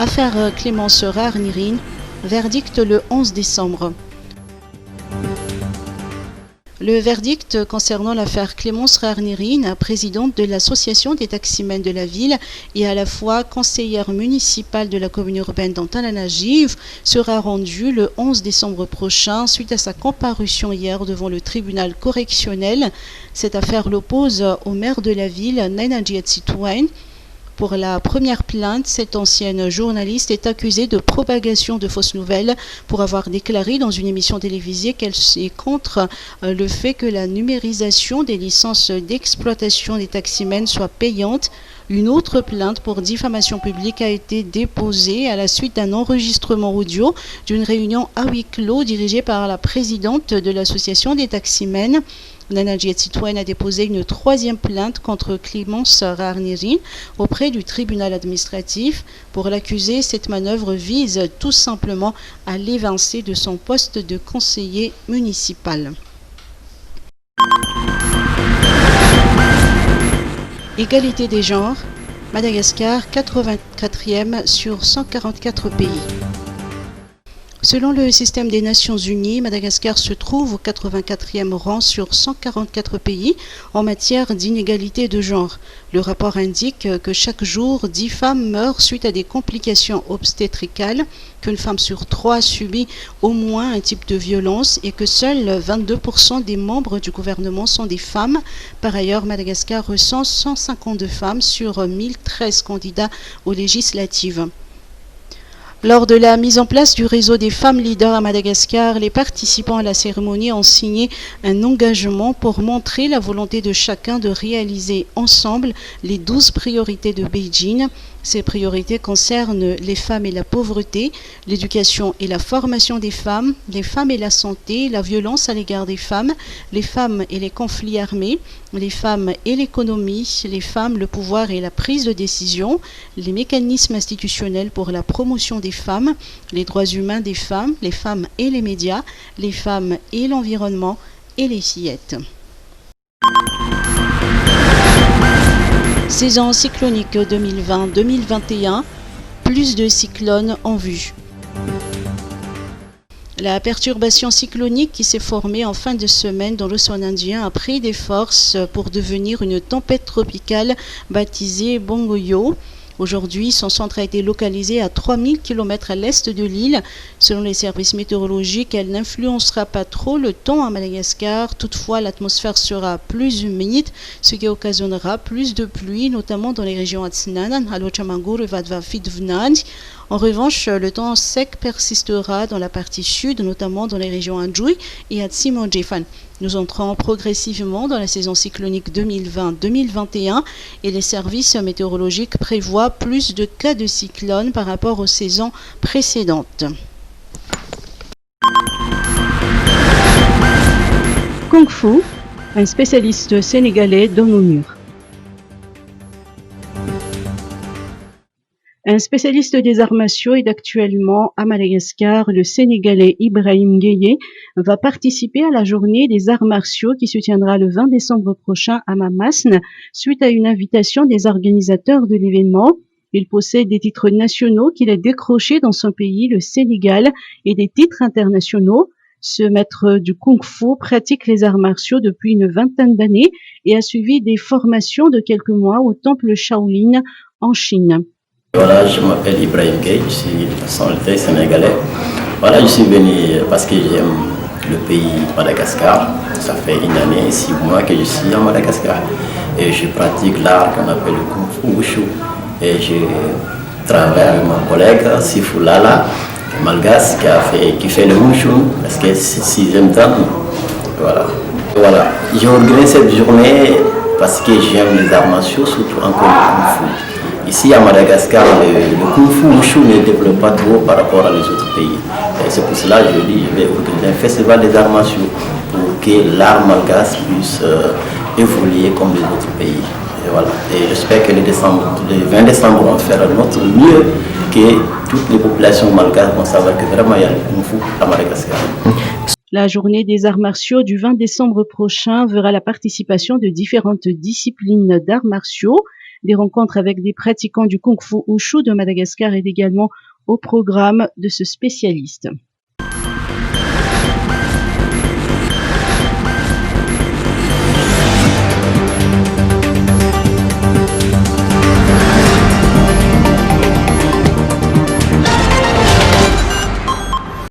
Affaire Clémence Raarnirine, verdict le 11 décembre. Le verdict concernant l'affaire Clémence Raarnirine, présidente de l'association des taximens de la ville et à la fois conseillère municipale de la commune urbaine d'Antananarivo, sera rendu le 11 décembre prochain suite à sa comparution hier devant le tribunal correctionnel. Cette affaire l'oppose au maire de la ville, Naina Djiatsitouane. Pour la première plainte, cette ancienne journaliste est accusée de propagation de fausses nouvelles pour avoir déclaré dans une émission télévisée qu'elle est contre le fait que la numérisation des licences d'exploitation des taximens soit payante. Une autre plainte pour diffamation publique a été déposée à la suite d'un enregistrement audio d'une réunion à huis clos dirigée par la présidente de l'association des taximens. Naina Djiatsitouane a déposé une troisième plainte contre Clémence Raarnirine auprès du tribunal administratif. Pour l'accusé, cette manœuvre vise tout simplement à l'évincer de son poste de conseiller municipal. Égalité des genres, Madagascar 84e sur 144 pays. Selon le système des Nations Unies, Madagascar se trouve au 84e rang sur 144 pays en matière d'inégalité de genre. Le rapport indique que chaque jour, 10 femmes meurent suite à des complications obstétricales, qu'une femme sur 3 subit au moins un type de violence et que seuls 22% des membres du gouvernement sont des femmes. Par ailleurs, Madagascar recense 152 femmes sur 1013 candidats aux législatives. Lors de la mise en place du réseau des femmes leaders à Madagascar, les participants à la cérémonie ont signé un engagement pour montrer la volonté de chacun de réaliser ensemble les 12 priorités de Beijing. Ces priorités concernent les femmes et la pauvreté, l'éducation et la formation des femmes, les femmes et la santé, la violence à l'égard des femmes, les femmes et les conflits armés, les femmes et l'économie, les femmes, le pouvoir et la prise de décision, les mécanismes institutionnels pour la promotion des femmes, les droits humains des femmes, les femmes et les médias, les femmes et l'environnement et les fillettes. Saison cyclonique 2020-2021, plus de cyclones en vue. La perturbation cyclonique qui s'est formée en fin de semaine dans l'océan Indien a pris des forces pour devenir une tempête tropicale baptisée Bongoyo. Aujourd'hui, son centre a été localisé à 3000 km à l'est de l'île. Selon les services météorologiques, elle n'influencera pas trop le temps à Madagascar. Toutefois, l'atmosphère sera plus humide, ce qui occasionnera plus de pluie, notamment dans les régions Atsinanan, Alochamangur et Vadvafidvnand. En revanche, le temps sec persistera dans la partie sud, notamment dans les régions Andjoui et Atsimondjefan. Nous entrons progressivement dans la saison cyclonique 2020-2021 et les services météorologiques prévoient plus de cas de cyclones par rapport aux saisons précédentes. Kung Fu, un spécialiste sénégalais d'homme au mur. Un spécialiste des arts martiaux est actuellement à Madagascar. Le Sénégalais Ibrahim Gueye va participer à la journée des arts martiaux qui se tiendra le 20 décembre prochain à Mamasne suite à une invitation des organisateurs de l'événement. Il possède des titres nationaux qu'il a décrochés dans son pays, le Sénégal, et des titres internationaux. Ce maître du Kung Fu pratique les arts martiaux depuis une vingtaine d'années et a suivi des formations de quelques mois au temple Shaolin en Chine. Voilà, je m'appelle Ibrahim Gueye, je suis nationalité sénégalais. Voilà, je suis venu parce que j'aime le pays Madagascar. Ça fait une année et 6 mois que je suis à Madagascar. Et je pratique l'art qu'on appelle le Kung Fu Wushu. Et je travaille avec mon collègue Sifou Lala, malgache, qui fait le Wushu, parce que c'est 6e temps. Voilà. J'ai organisé cette journée parce que j'aime les arts martiaux, surtout encore le Kung Fu. Ici à Madagascar, le Kung Fu Wushu ne développe pas trop par rapport à les autres pays. Et c'est pour cela que je dis je vais organiser un festival des arts martiaux pour que l'art malgache puisse évoluer comme les autres pays. Et voilà. Et j'espère que le 20 décembre, on va faire notre mieux, que toutes les populations malgaches vont savoir que vraiment il y a le Kung Fu à Madagascar. La journée des arts martiaux du 20 décembre prochain verra la participation de différentes disciplines d'arts martiaux. Des rencontres avec des pratiquants du Kung Fu Wushu de Madagascar est également au programme de ce spécialiste.